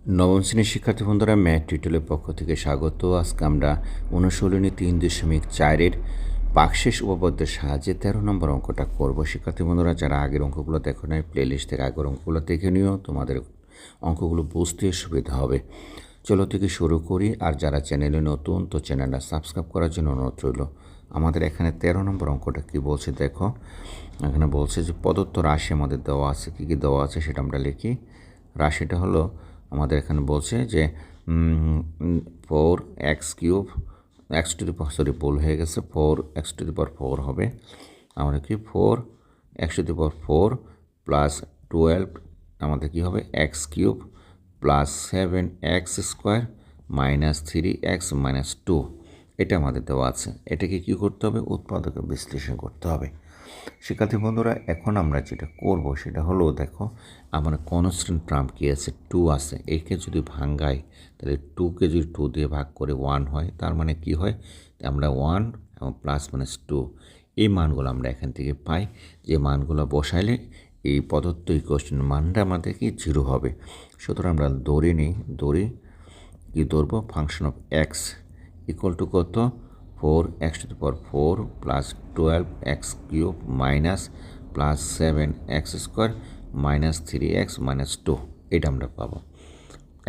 নবম শ্রেণীর শিক্ষার্থী বন্ধুরা, ম্যাথ টিউটোরিয়ালের পক্ষ থেকে স্বাগত। আজকে আমরা অনুশীলনী 3.4-এর ভাগশেষ উপপাদ্যের সাহায্যে 13 নম্বর অঙ্কটা করব। শিক্ষার্থী বন্ধুরা, যারা আগের অঙ্কগুলো দেখো নাই, প্লেলিস্ট থেকে আগের অঙ্কগুলো দেখে নিও, তোমাদের অঙ্কগুলো বুঝতে সুবিধা হবে। চলো থেকে শুরু করি। আর যারা চ্যানেলে নতুন, তো চ্যানেলটা সাবস্ক্রাইব করার জন্য অনুরোধ রইল। আমাদের এখানে 13 নম্বর অঙ্কটা কি বলছে দেখো। এখানে বলছে যে প্রদত্ত রাশি আমাদের দেওয়া আছে, কী কী দেওয়া আছে সেটা আমরা লিখি। রাশিটা হলো আমাদের এখানে বলছে যে 4x³ x to the power, sorry ভুল হয়ে গেছে, 4x⁴ হবে। আমাদের কি 4x⁴ প্লাস 12 আমাদের কি হবে x³ plus 7x² minus 3x-2, এটা আমাদের দেওয়া আছে। এটাকে কি করতে হবে? উৎপাদকে বিশ্লেষণ করতে হবে। শিক্ষার্থী বন্ধুরা, এখন আমরা যেটা করব সেটা হলো, দেখো আমার কনস্ট্যান্ট টার্ম কি আছে, 2 আছে। একে যদি ভাঙ্গাই তাহলে 2কে যদি 2 দিয়ে ভাগ করে 1 হয়, তার মানে কি হয়, আমরা 1 এবং প্লাস মাইনাস 2 এই মানগুলো আমরা এখান থেকে পাই। যে মানগুলো বসাইলে এই প্রদত্ত ইকুয়েশনের মানটা আমাদের কি 0 হবে। সুতরাং আমরা ধরে নিই, কি ধরবো, function of X equal to কত, 4x⁴ plus 12x³ minus plus 7x² minus 3x-2, এটা আমরা পাবো।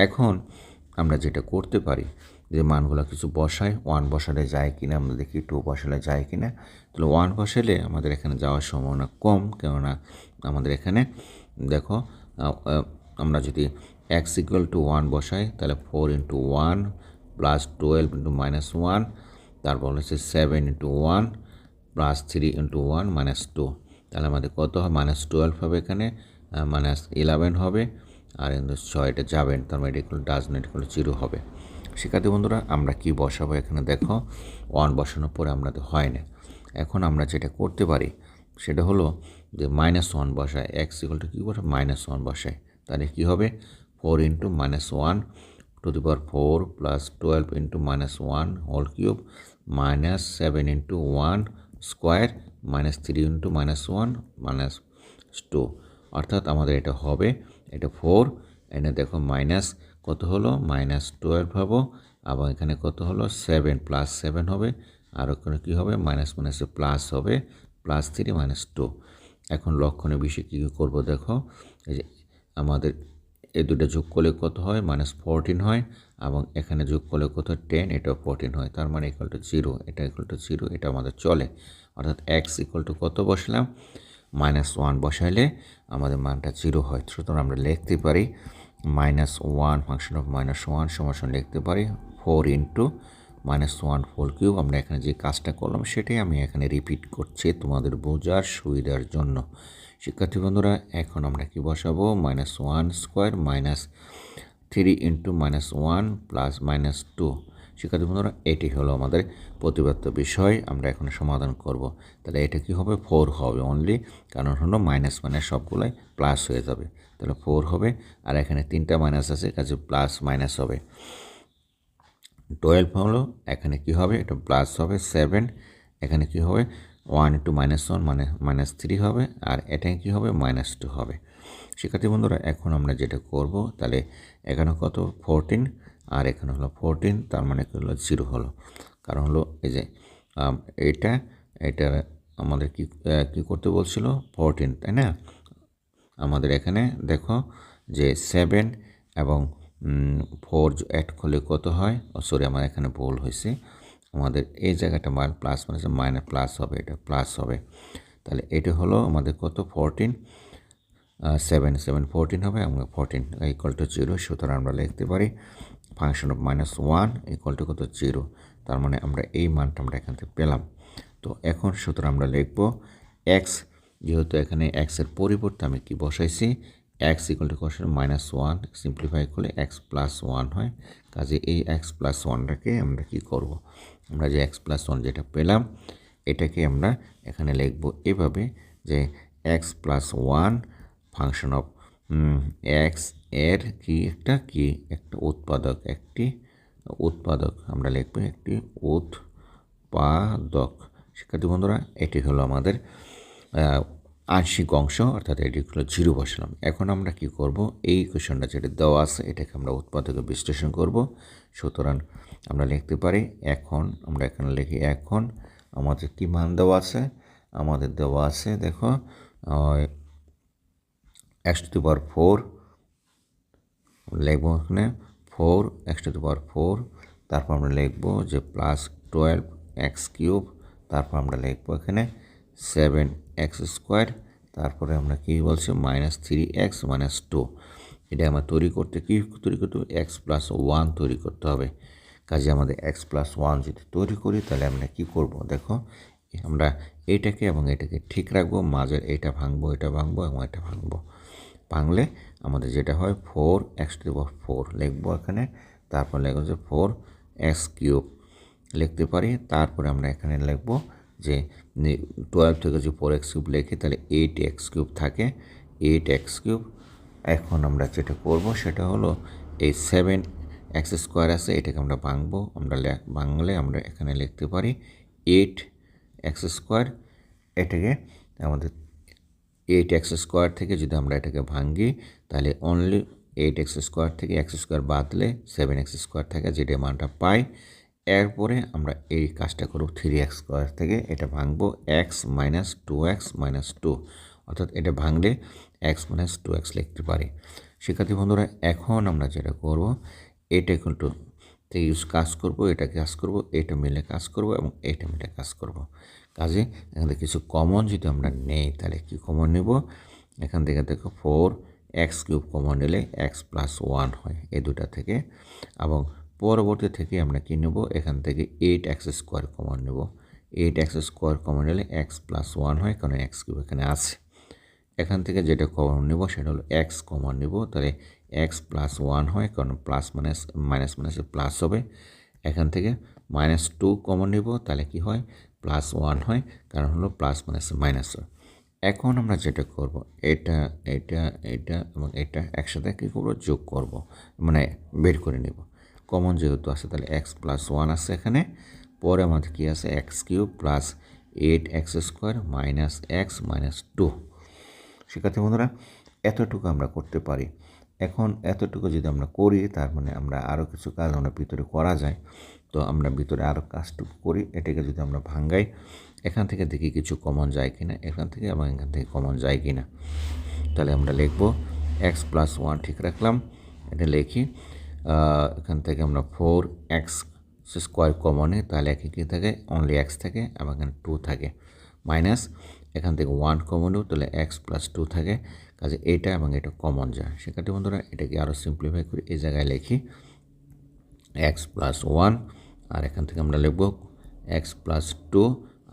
এখন আমরা যেটা করতে পারি, যে মানগুলো কিছু বসাই, 1 বসালে যায় কিনা আমরা দেখি, 2 বসালে যায় কিনা। তাহলে 1 বসালে আমাদের এখানে যাওয়ার সম্ভাবনা কম, কেননা আমাদের এখানে দেখো আমরা যদি x ইকুয়াল টু 1 বসাই তাহলে 4 × 1 প্লাস 12 × -1, তারপর হচ্ছে 7 × 1 প্লাস 3 × 1 -2, তাহলে আমাদের কত হয়, -12 হবে, এখানে -11 হবে, আর 6টা যাবেন, তার মানে এটা ডাজ নট ইকুয়াল 0 হবে। শিক্ষার্থী বন্ধুরা, আমরা কি বসাবো এখানে দেখো, 1 বসানোর পরে আমাদের হয় না। এখন আমরা যেটা করতে পারি সেটা হলো যে -1 বসায়, এক্স ইকুয়াল টু কী বসায়, -1 বসায়, তাহলে কী হবে, 4 × -1 to the power 4 plus 12 × -1 whole cube minus 7 × 1 square minus 3 × -1 -2, অর্থাৎ আমাদের এটা হবে, এটা 4, এনে দেখো মাইনাস কত হলো, -12 হবো, এবং এখানে কত হলো 7 প্লাস 7 হবে, আর ওখানে কী হবে, মাইনাস মাইনাসে প্লাস হবে, +3 -2। এখন লক্ষণের বিষয়ে কী করবো দেখো, এই যে আমাদের এই দুটো যোগ করলে কত হয়, -14 হয়, এবং এখানে যোগ করলে কত, 10, এটাও 14 হয়, তার মানে ইকুয়াল টু 0, এটা ইকুয়াল টু 0, এটা আমাদের চলে। অর্থাৎ এক্স ইকুয়াল টু কত বসলাম, -1 বসাইলে আমাদের মানটা 0 হয়। সুতরাং আমরা লিখতে পারি -1 ফাংশন অফ -1 সমান লিখতে পারি 4 × -1 হোল কিউব। আমরা এখানে যে কাজটা করলাম সেটাই আমি এখানে রিপিট করছি তোমাদের বোঝার সুবিধার জন্য। শিক্ষার্থী বন্ধুরা, এখন আমরা কি বসাবো, -1 স্কোয়ার মাইনাস 3 × -1 প্লাস -2। শিক্ষার্থী বন্ধুরা, এটি হলো আমাদের প্রতিপাদ্য বিষয়, আমরা এখন সমাধান করব। তাহলে এটা কি হবে, 4 হবে অনলি, কারণ হলো মাইনাস মাইনাস সবগুলাই প্লাস হয়ে যাবে, তাহলে 4 হবে। আর এখানে 3টা মাইনাস আছে, কাজে প্লাস মাইনাস হবে। 12 হলো, এখানে কি হবে, এটা প্লাস হবে। 7, এখানে কি হবে, 1 × -1 মানে -3 হবে, আর এটাই কি হবে, -2 হবে। শিক্ষার্থী বন্ধুরা, এখন আমরা যেটা করব, তাহলে এখানে কত, 14, আর এখানে হলো 14, তার মানে কি হলো, 0 হলো, কারণ হলো এই যে এটা আমাদের কি করতে বলছিল, 14, তাই না। আমাদের এখানে দেখো যে 7 এবং 4 অ্যাড করলে কত হয়, সরি আমার এখানে ভুল হয়েছে, আমাদের এই জায়গাটা প্লাস মাইনাস প্লাস হবে, এটা প্লাস হবে। তাহলে এটা হলো আমাদের কত, 14, 7 14 হবে, এবং 14 ইকুয়াল টু 0। সুতরাং আমরা লিখতে পারি ফাংশন অফ -1 ইকুয়াল টু কত, 0। তার মানে আমরা এই মানটা আমরা এখান থেকে পেলাম। তো এখন সুতরাং আমরা লিখব এক্স, যেহেতু এখানে এক্সের পরিবর্তে আমি কি বসাইছি, এক্স ইকুয়াল টু -1, সিম্পলিফাই করলে x+1 হয়, কাজে এই x+1টাকে আমরা কি করব, আমরা যে x+1 যেটা পেলাম এটাকে আমরা এখানে লিখব এভাবে যে x+1 ফাংশন অফ এক্স এর একটা উৎপাদক আমরা লিখব, একটি উৎপাদক। শিক্ষার্থী বন্ধুরা, এটি হলো আমাদের আংশিক অংশ, অর্থাৎ এটি হলো 0 বসালাম। এখন আমরা কি করব, এই কোশ্চেনটা যেটা দেওয়া আছে এটাকে আমরা উৎপাদকে বিশ্লেষণ করব। সুতরাং আমরা লিখতে পারি, এখন আমরা এখানে লিখি, এখন আমাদের কি মান দেওয়া আছে, আমাদের দেওয়া আছে দেখো x⁴, লিখবো এখানে 4x⁴, তারপর আমরা লিখবো যে +12x³, তারপর আমরা লিখবো এখানে 7x², তারপরে আমরা কি বলছি -3x -2। এটা আমরা তৈরি করতে হবে, x+1 তৈরি করতে হবে। কাজে আমাদের x+1 যদি তৈরি করি তাহলে আমরা কি করব, দেখো আমরা এটাকে এবং এটাকে ঠিক রাখবো, মাঝের এটা ভাঙবো, এটা ভাঙবো এবং এটা ভাঙবো। ভাঙলে আমাদের যেটা হয় 4x⁴ লিখবো এখানে, তারপর লিখবো যে 4x³ লিখতে পারি। তারপরে আমরা এখানে লিখবো যে 12 থেকে যে 4x³ লিখি তাহলে 8x³ থাকে, 8x³। এখন আমরা যেটা করব সেটা হলো এই 7x² আছে এটাকে আমরা ভাঙবো, আমরা ভাঙলে আমরা এখানে লিখতে পারি 8x²। এটাকে আমাদের 8x² থেকে যদি আমরা এটাকে ভাঙি তাহলে অনলি 8x² থেকে x² বাদলে 7x² থাকে, যেটা মানটা পাই। এরপরে আমরা এই কাজটা করব 3x² থেকে এটা ভাঙবো x - 2x - 2, অর্থাৎ এটা ভাঙলে x - 2x লিখতে পারি। শিক্ষার্থী বন্ধুরা, এখন আমরা যেটা করব এটা কিন্তু কাজ করব, এটা কাজ করব, এটা মিলে কাজ করব এবং এটা মিলে কাজ করব। কাজে এখানে কিছু কমন যদি আমরা নেই তাহলে কি কমন নেব, এখান থেকে দেখো 4x³ কমন নিলে x+1 হয় এই দুটা থেকে, এবং পরবর্তী থেকে আমরা কি নেব, এখান থেকে 8x² কমন নেব। 8x² কমন নিলে x+1 হয়, কারণ x³ এখানে আছে। এখান থেকে যেটা কমন নেব সেটা হলো x কমন নেব, তাহলে x+1 হয়, কারণ প্লাস মাইনাস মাইনাসে প্লাস হবে। এখান থেকে -2 কমন নেব, তাহলে কি হয় +1 হয়, কারণ হলো প্লাস মাইনাসে মাইনাস হয়। এখন আমরা যেটা করব এটা এটা এটা এবং এটা একসাথে কী করব, যোগ করব, মানে বের করে নেব। কমন যেহেতু আছে তাহলে x+1 আছে এখানে, পরে আমাদের কি আছে x³ plus 8x² minus x - 2। শিক্ষার্থী বন্ধুরা, এতটুকু আমরা করতে পারি। এখন এতটুকু যদি আমরা করি তার মানে আমরা আরও কিছু কাজ আমরা ভিতরে করা যায়। তো আমরা ভিতরে আরও কাজটুকু করি, এটাকে যদি আমরা ভাঙ্গাই এখান থেকে দেখি কিছু কমন যায় কিনা, এখান থেকে এবং এখান থেকে কমন যায় কিনা। তাহলে আমরা লিখব x+1 ঠিক রাখলাম, এটা লিখি। এখান থেকে আমরা 4x² কমনে, তাহলে একে কী থাকে অনলি x থাকে এবং এখানে 2 থাকে, মাইনাস এখান থেকে 1 কমন নেব, তাহলে x+2 থাকে। কাজে এটা এবং এটা কমন যায়। শিক্ষার্থী বন্ধুরা, এটাকে আরও সিম্পলিফাই করি, এই জায়গায় লিখি x+1, আর এখান থেকে আমরা লিখব x+2,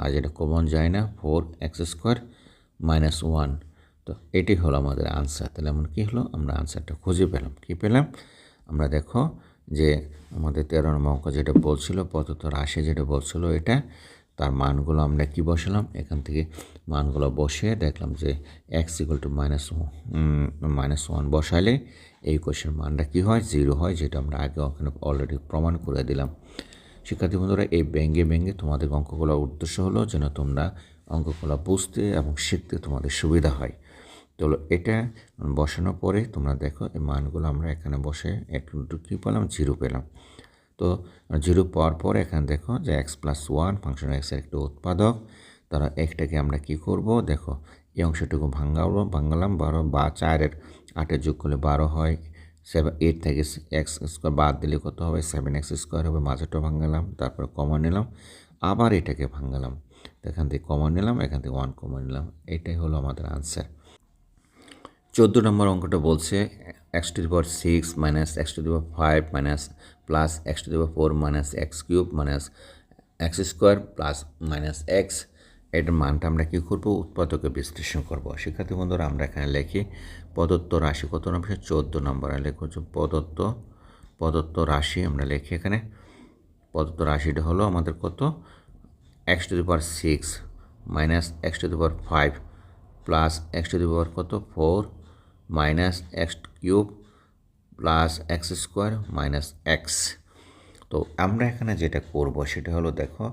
আর যেটা কমন যায় না 4x² - 1। তো এটি হলো আমাদের আনসার। তাহলে এমন কী হলো, আমরা আনসারটা খুঁজে পেলাম। কী পেলাম আমরা, দেখো যে আমাদের 13 নম্বর অঙ্ক যেটা বলছিল, প্রদত্ত রাশি যেটা বলছিল, এটা তার মানগুলো আমরা কি বসালাম, এখান থেকে মানগুলো বসিয়ে দেখলাম যে x = -1 বসাইলে এই কোশ্চেন মানটা কী হয়, 0 হয়, যেটা আমরা আগে ওখানে অলরেডি প্রমাণ করে দিলাম। শিক্ষার্থী বন্ধুরা, এই ব্যঙ্গে তোমাদের অঙ্কগুলোর উদ্দেশ্য হলো যেন তোমরা অঙ্কগুলো বুঝতে এবং শিখতে তোমাদের সুবিধা হয়। তো এটা বসানোর পরে তোমরা দেখো এই মানগুলো আমরা এখানে বসে একটু কী পেলাম, 0 পেলাম। তো 0 পাওয়ার পর এখানে দেখো যে x+1 ফাংশন x এর একটা উৎপাদক, তারা একটাকে আমরা কি করব, দেখো এই অংশটুকু ভাঙালাম 12 বা 4-এর 8-এর যোগ করলে 12 হয়, 8 থেকে x² বাদ দিলে কত হবে, 7x² হবে, মাঝেরটা ভাঙালাম, তারপর কমন নিলাম, আবার এটাকে ভাঙালাম, এখান থেকে কমন নিলাম, এখান থেকে 1 কমন নিলাম। এটাই হলো আমাদের আনসার। 14 নম্বর অঙ্কটা বলছে x⁴ - x⁵ minus plus x⁴ minus x³ minus x² plus minus x, এটার মানটা আমরা কী করবো, উৎপাদকে বিশ্লেষণ করব। শিক্ষার্থী বন্ধুরা, আমরা এখানে লিখি প্রদত্ত রাশি কত নম্বর, 14 নম্বর লেখা হচ্ছে প্রদত্ত রাশি। আমরা লিখি এখানে প্রদত্ত রাশিটা হলো আমাদের কত, x⁴ minus x⁵ plus x⁴ কত 4 minus x³ plus x² minus x। তো আমরা এখানে যেটা করব সেটা হলো দেখো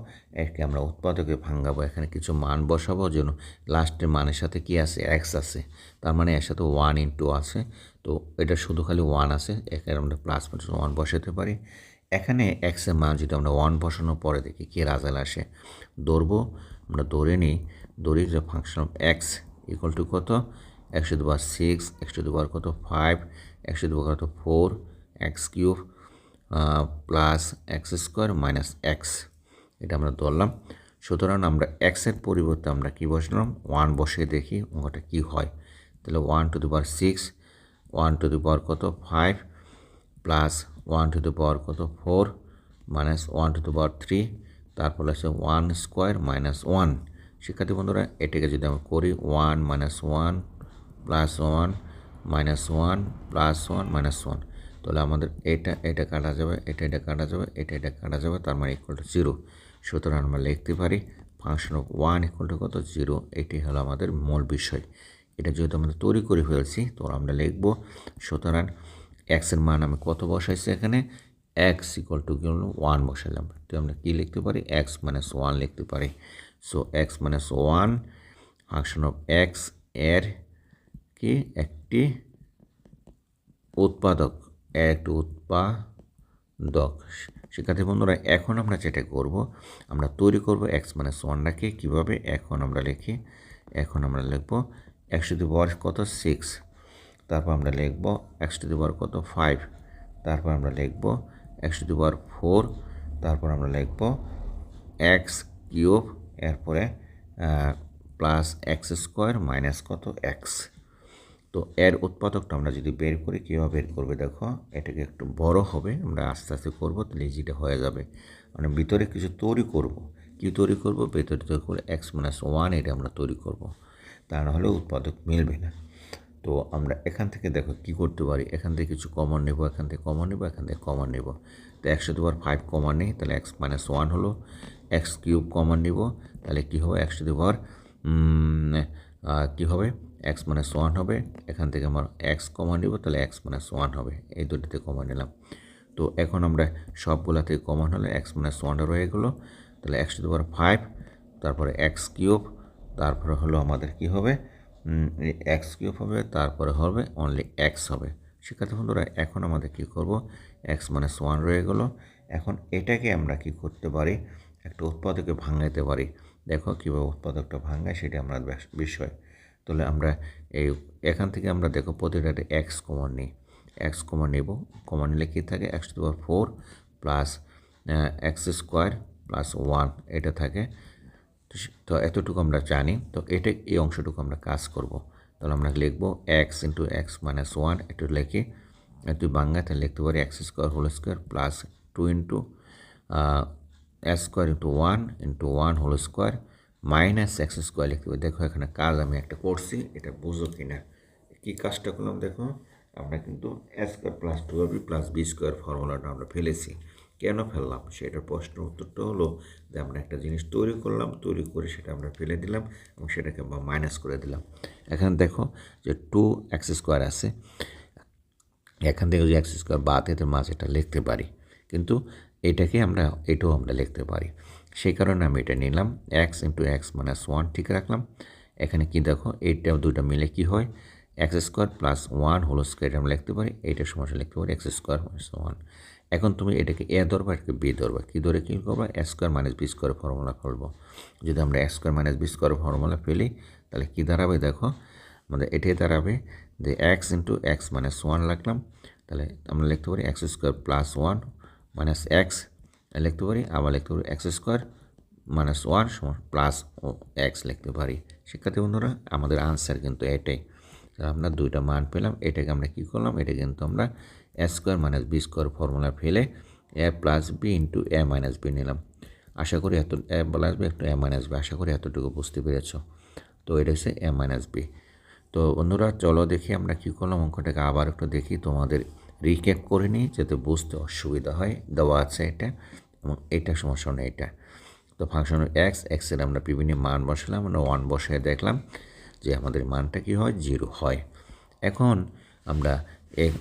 একে আমরা উৎপাদকে ভাঙাবো, এখানে কিছু মান বসাবো, যেন লাস্টের মানের সাথে কি আছে, এক্স আছে, তার মানে এর সাথে 1 ইন্টু আছে, তো এটা শুধু খালি 1 আছে, এখানে আমরা প্লাস মাইনাস 1 বসাতে পারি। এখানে এক্সের মান যদি আমরা 1 বসানোর পরে দেখি কী রেজাল্ট আসে, ধরবো, আমরা ধরে নিই, ধরি যে function of X equal to কত, X to the power 6, X to the power কত 5, এক্স টু দি পাওয়ার কত 4, X cube plus X square minus X, এটা আমরা ধরলাম। সুতরাং আমরা এক্সের পরিবর্তে আমরা কী বসালাম, 1 বসিয়ে দেখি ওটা কী হয়। তাহলে 1 to the power 6, 1 to the power কত 5, প্লাস 1 টু দি পাওয়ার কত 4, মাইনাস 1 টু দি পাওয়ার 3, তারপর আছে 1 স্কোয়ার মাইনাস 1। শিক্ষার্থী বন্ধুরা এটাকে যদি আমরা করি 1 minus 1 plus 1 minus 1 plus 1 minus 1, তাহলে আমাদের এটা কাটা যাবে, এটা কাটা যাবে, এটা কাটা যাবে, তার মানে ইকুয়াল টু 0। সুতরাং আমরা লিখতে পারি ফাংশন অফ 1 ইকুয়াল টু কত 0, এটি হলো আমাদের মূল বিষয়। এটা যেহেতু আমরা তৈরি করে ফেলছি তো আমরা লিখব, সুতরাং এক্সের মান আমি কত বসাইছি এখানে, এক্স ইকুয়াল টু কি হলো 1 বসালাম, তো আমরা কী লিখতে পারি, এক্স মাইনাস 1 লিখতে পারি। So x minus 1 function of x এর কি একটি উৎপাদক, একটি উৎপাদক। শিক্ষার্থী বন্ধুরা এখন আমরা যেটা করব, আমরা তৈরি করব এক্স মাইনাস 1টাকে কীভাবে, এখন আমরা লিখি, এখন আমরা লিখব এক্স টু দি পাওয়ার কত 6, তারপর আমরা লিখব এক্স টু দি পাওয়ার কত 5, তারপর আমরা লিখব এক্স টু দি পাওয়ার 4, তারপর আমরা লিখব এক্স কিউব, এরপরে প্লাস এক্স স্কোয়ার মাইনাস কত এক্স। তো এর উৎপাদকটা আমরা যদি বের করি, কীভাবে বের করবে দেখো, এটাকে একটু বড় হবে, আমরা আস্তে আস্তে করবো, তাহলে ইজিটা হয়ে যাবে। মানে ভিতরে কিছু তৈরি করব, কী তৈরি করব, ভেতরে তৈরি করে এক্স মাইনাস 1 এটা আমরা তৈরি করব, তা না হলে উৎপাদক মিলবে না। তো আমরা এখান থেকে দেখো কী করতে পারি, এখান থেকে কিছু কমন নেব, এখান থেকে কমন নেব, এখান থেকে কমন নেব। তো x to the power 5 common নেই, তাহলে এক্স মাইনাস 1 হলো, এক্স কিউব কমন নিব, তাহলে কী হবে, এক্স টু দি পাওয়ার কী হবে, এক্স মাইনাস 1 হবে, এখান থেকে আমার এক্স কমন নিব, তাহলে এক্স মাইনাস 1 হবে, এই দুটিতে কমন নিলাম। তো এখন আমরা সবগুলা থেকে কমন হলে এক্স মাইনাস 1 রয়ে গেলো, তাহলে এক্স টু দি পাওয়ার 5, তারপরে এক্স কিউব, তারপরে হলো আমাদের কি হবে, এক্স কিউব হবে, তারপরে হবে অনলি এক্স হবে। শিক্ষার্থী বন্ধুরা এখন আমাদের কী করব, এক্স মাইনাস 1 রয়ে গেলো, এখন এটাকে আমরা কি করতে পারি, একটা উৎপাদকে ভাঙাইতে পারি। দেখো কীভাবে উৎপাদকটা ভাঙায় সেটা আমরা বিষয়। তাহলে আমরা এখান থেকে আমরা দেখো প্রতিটাতে এক্স কমন নিই, এক্স কমন নেব, কমন নিলে কী থাকে, x to the power 4 plus X square plus 1 এটা থাকে। তো এতটুকু আমরা জানি, তো এই অংশটুকু আমরা কাজ করব। তাহলে আমরা লিখব এক্স ইন্টু এক্স মাইনাস 1, একটু লিখি, একটু বাংলাতে লিখতে পারি X square whole square plus 2 into X square into 1 whole square minus X square লিখতে পারি। দেখো এখানে কাজ আমি একটা করছি, এটা বুঝো কি না, কী কাজটা করলাম দেখো, আমরা কিন্তু A square plus 2ab plus B square ফর্মুলাটা আমরা ফেলেছি। কেন ফেললাম সেটার প্রশ্নের উত্তরটা হলো যে আমরা একটা জিনিস তৈরি করলাম, তৈরি করে সেটা আমরা ফেলে দিলাম এবং সেটাকে আমরা মাইনাস করে দিলাম। এখানে দেখো যে 2x স্কোয়ার আছে, এখান থেকে যদি এক্স স্কোয়ার বাদ এদের মাঝে এটা লিখতে পারি, কিন্তু এটাকে আমরা এটাও আমরা লিখতে পারি, সেই কারণে আমি এটা নিলাম এক্স ইন্টু এক্স মাইনাস 1 ঠিক রাখলাম। এখানে কি দেখো এইটা দুটো মিলে কি হয়, X square plus 1 whole square আমরা লিখতে পারি, এইটার সমস্যা লিখতে পারি এক্স স্কোয়ার মাইনাস 1। এখন তুমি এটাকে এ ধরবা, এটাকে বি ধরবা, কী ধরে কী করবা, A square minus B square formula ফেলবো। যদি আমরা A square minus B square formula ফেলি তাহলে কী দাঁড়াবে দেখো, আমাদের এটাই দাঁড়াবে যে এক্স ইন্টু এক্স মাইনাস 1 রাখলাম, তাহলে আমরা লিখতে পারি X square plus 1 minus x লিখতে পারি, আবার লিখতে পারি এক্স স্কোয়ার মাইনাস 1 সমান প্লাস এক্স লিখতে পারি। শিক্ষার্থী বন্ধুরা আমাদের আনসার কিন্তু এটাই, আমরা দুইটা মান পেলাম। এটাকে আমরা কী করলাম, এটা কিন্তু আমরা A square minus B square formula ফেলে A plus B into A minus B নিলাম। আশা করি এত এ প্লাস বি একটু এ মাইনাস বি, আশা করি এতটুকু বুঝতে পেরেছ। তো এটা হচ্ছে এ মাইনাস বি। তো বন্ধুরা চলো দেখি আমরা কী করলাম, অঙ্কটাকে আবার একটু দেখি, তোমাদের রিক্যাপ করে নিই যাতে বুঝতে অসুবিধা হয়। দেওয়া আছে এটা এবং এটা সমস্যা নেই এটা। তো ফাংশন এক্সের আমরা বিভিন্ন মান বসালাম, আমরা 1 বসায় দেখলাম যে আমাদের মানটা কী হয়, 0 হয়। এখন আমরা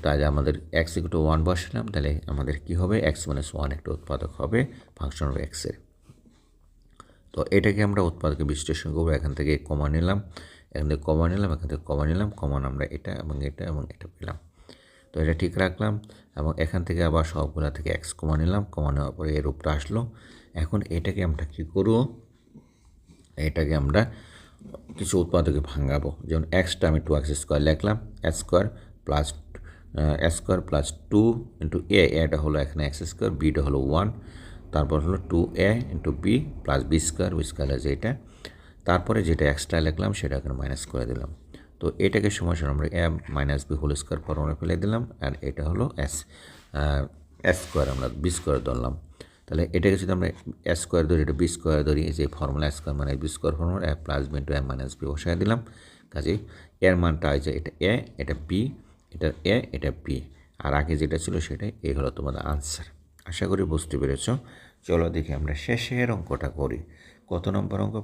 তাহলে আমাদের এক্স ইকুয়াল টু 1 বসালাম, তাহলে আমাদের কী হবে, এক্স মাইনাস 1 একটা উৎপাদক হবে ফাংশন অফ এক্সের। তো এটাকে আমরা উৎপাদকে বিশ্লেষণ করবো, এখান থেকে কমা নিলাম, এখান থেকে কমা নিলাম, এখান থেকে কমা নিলাম, কমন আমরা এটা এবং এটা এবং এটা পেলাম। তো এটা ঠিক রাখলাম এবং এখান থেকে আবার সবগুলা থেকে এক্স কমা নিলাম, কমা নেওয়ার পরে এর রূপটা আসলো। এখন এটাকে আমরা কী করবো, এটাকে আমরা কিছু উৎপাদকে ভাঙাবো। যেমন এক্সটা আমি 2x² লিখলাম, স্কোয়ার প্লাস 2 ইন্টু এটা হলো এখানে x², বিটা হলো 1, তারপর হলো 2a into B plus B square আছে এটা, তারপরে যেটা এক্সট্রা লিখলাম সেটা এখানে মাইনাস করে দিলাম। তো এটাকে সমান আমরা a minus B whole square formula ফেলে দিলাম, আর এটা হলো স্কোয়ার আমরা বি স্কোয়ার ধরলাম। তাহলে এটাকে যদি আমরা স্কোয়ার ধরি, এটা বি স্কোয়ার ধরি, যে ফর্মুলা স্কোয়ার মানে B square formula a plus B into a minus B বসায় দিলাম। কাজেই এর মানটা আছে এটা a, এটা b, এটা a, এটা b, আর আগে যেটা ছিল সেটাই, এই হলো তোমাদের আনসার। আশা করি বুঝতে পেরেছ। চলো দেখি আমরা শেষের অঙ্কটা করি। কত নম্বর অঙ্ক?